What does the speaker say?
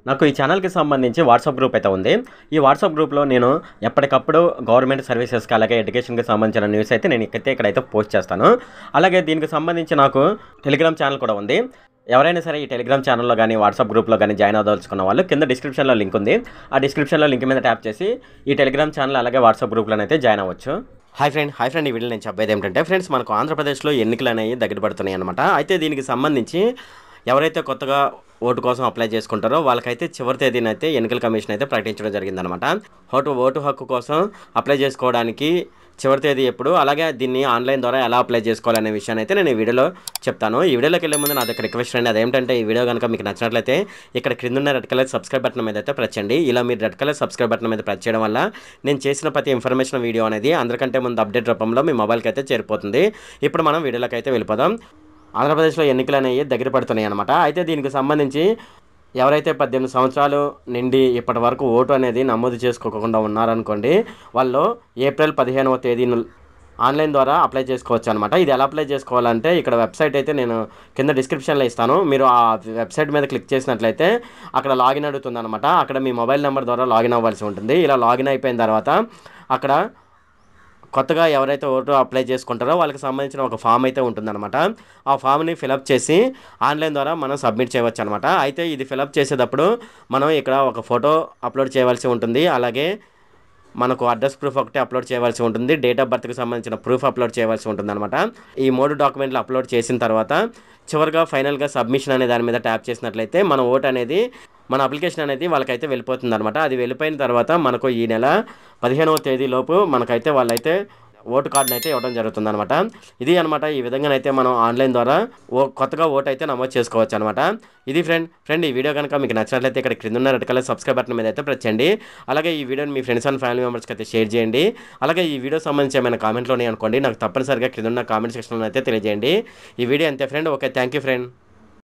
నాకు ఈ ఛానల్‌కి సంబంధించి వాట్సాప్ గ్రూప్ అయితే ఉంది. ఈ వాట్సాప్ గ్రూప్‌లో నేను ఎప్పటికప్పుడు గవర్నమెంట్ సర్వీసెస్‌కి అలాగే ఎడ్యుకేషన్‌కి సంబంధించిన న్యూస్ అయితే నేను ఇక్కడైతే పోస్ట్ చేస్తాను. అలాగే దీనికి సంబంధించి నాకు టెలిగ్రామ్ ఛానల్ కూడా ఉంది. ఎవరైనా సరే ఈ టెలిగ్రామ్ ఛానల్‌లో గాని, వాట్సాప్ గ్రూప్‌లో గాని జాయిన్ అవ్వదలుచుకున్న వాళ్ళు కింద డిస్క్రిప్షన్‌లో లింక్ ఉంది. ఆ డిస్క్రిప్షన్‌లో లింక్ మీద ట్యాప్ చేసి ఈ టెలిగ్రామ్ ఛానల్ అలాగే వాట్సాప్ గ్రూప్‌లోనైతే జాయిన్ అవ్వచ్చు. హాయ్ ఫ్రెండ్ ఈ వీడియోలో నేను చెప్పేది ఏంటంటే ఫ్రెండ్స్ మనకు ఆంధ్రప్రదేశ్‌లో ఎన్నికలనేవి దగ్గర పడుతున్నాయన్నమాట. అయితే దీనికి సంబంధించి ఎవరైతే కొత్తగా ఓటు కోసం అప్లై చేసుకుంటారో వాళ్ళకైతే చివరి తేదీనైతే ఎన్నికల కమిషన్ అయితే ప్రకటించడం జరిగిందనమాట. ఓటు హక్కు కోసం అప్లై చేసుకోవడానికి చివరి తేదీ ఎప్పుడు, అలాగే దీన్ని ఆన్లైన్ ద్వారా ఎలా అప్లై చేసుకోవాలనే విషయాన్ని అయితే నేను ఈ వీడియోలో చెప్తాను. ఈ వీడియోలోకి వెళ్ళే ముందు నా దగ్గర రిక్వెస్ట్ అండి, అదేంటంటే ఈ వీడియో కనుక మీకు నచ్చినట్లయితే ఇక్కడ క్రింద ఉన్న రెడ్ కలర్ సబ్స్క్రైబ్ బటన్ మీద అయితే ప్రెస్ చేయండి. ఇలా మీరు రెడ్ కలర్ సబ్స్క్రైబ్ బటన్ మీద ప్రెస్ చేయడం వల్ల నేను చేసిన ప్రతి ఇన్ఫర్మేషన్ వీడియో అనేది అందరికంటే ముందు అప్డేట్ రూపంలో మీ మొబైల్కి అయితే చేరిపోతుంది. ఇప్పుడు మనం వీడియోలోకి అయితే వెళ్ళిపోదాం. ఆంధ్రప్రదేశ్లో ఎన్నికలు అనేవి దగ్గర పడుతున్నాయి అనమాట. అయితే దీనికి సంబంధించి ఎవరైతే 18 సంవత్సరాలు నిండి ఇప్పటి వరకు ఓటు అనేది నమోదు చేసుకోకుండా ఉన్నారనుకోండి, వాళ్ళు ఏప్రిల్ 15వ తేదీన ఆన్లైన్ ద్వారా అప్లై చేసుకోవచ్చు అనమాట. ఇది ఎలా అప్లై చేసుకోవాలంటే ఇక్కడ వెబ్సైట్ అయితే నేను కింద డిస్క్రిప్షన్లో ఇస్తాను. మీరు ఆ వెబ్సైట్ మీద క్లిక్ చేసినట్లయితే అక్కడ లాగిన్ అడుగుతుంది అనమాట. అక్కడ మీ మొబైల్ నెంబర్ ద్వారా లాగిన్ అవ్వాల్సి ఉంటుంది. ఇలా లాగిన్ అయిపోయిన తర్వాత అక్కడ కొత్తగా ఎవరైతే ఓటు అప్లై చేసుకుంటారో వాళ్ళకి సంబంధించిన ఒక ఫామ్ అయితే ఉంటుందన్నమాట. ఆ ఫామ్ని ఫిలప్ చేసి ఆన్లైన్ ద్వారా మనం సబ్మిట్ చేయవచ్చు అనమాట. అయితే ఇది ఫిలప్ చేసేటప్పుడు మనం ఇక్కడ ఒక ఫోటో అప్లోడ్ చేయవలసి ఉంటుంది. అలాగే మనకు అడ్రస్ ప్రూఫ్ ఒకటి అప్లోడ్ చేయవలసి ఉంటుంది. డేట్ ఆఫ్ బర్త్కి సంబంధించిన ప్రూఫ్ అప్లోడ్ చేయవలసి ఉంటుంది అనమాట. ఈ 3 డాక్యుమెంట్లు అప్లోడ్ చేసిన తర్వాత చివరిగా ఫైనల్గా సబ్మిషన్ అనే దాని మీద ట్యాప్ చేసినట్లయితే మన ఓటు అనేది మన అప్లికేషన్ అనేది వాళ్ళకైతే వెళ్ళిపోతుంది అనమాట. అది వెళ్ళిపోయిన తర్వాత మనకు ఈ నెల 15వ తేదీలోపు మనకైతే వాళ్ళైతే ఓటు కార్డుని అయితే ఇవ్వడం జరుగుతుందనమాట. ఇది అనమాట. ఈ విధంగానైతే మనం ఆన్లైన్ ద్వారా కొత్తగా ఓటు అయితే నమోదు చేసుకోవచ్చు అనమాట. ఇది ఫ్రెండ్ ఈ వీడియో కనుక మీకు నచ్చినట్లయితే ఇక్కడ క్రింద ఉన్న రెడ్ కలర్ సబ్స్క్రైబ్ బటన్ మీద అయితే ప్రెస్ చేయండి. అలాగే ఈ వీడియోని మీ ఫ్రెండ్స్ అండ్ ఫ్యామిలీ మెంబర్స్కి అయితే షేర్ చేయండి. అలాగే ఈ వీడియో సంబంధించి ఏమైనా కామెంట్లు ఉన్నాయి అనుకోండి, నాకు తప్పనిసరిగా క్రింద ఉన్న కామెంట్ సెక్షన్లో అయితే తెలియజేయండి. ఈ వీడియో అంతే friend. Okay, thank you friend.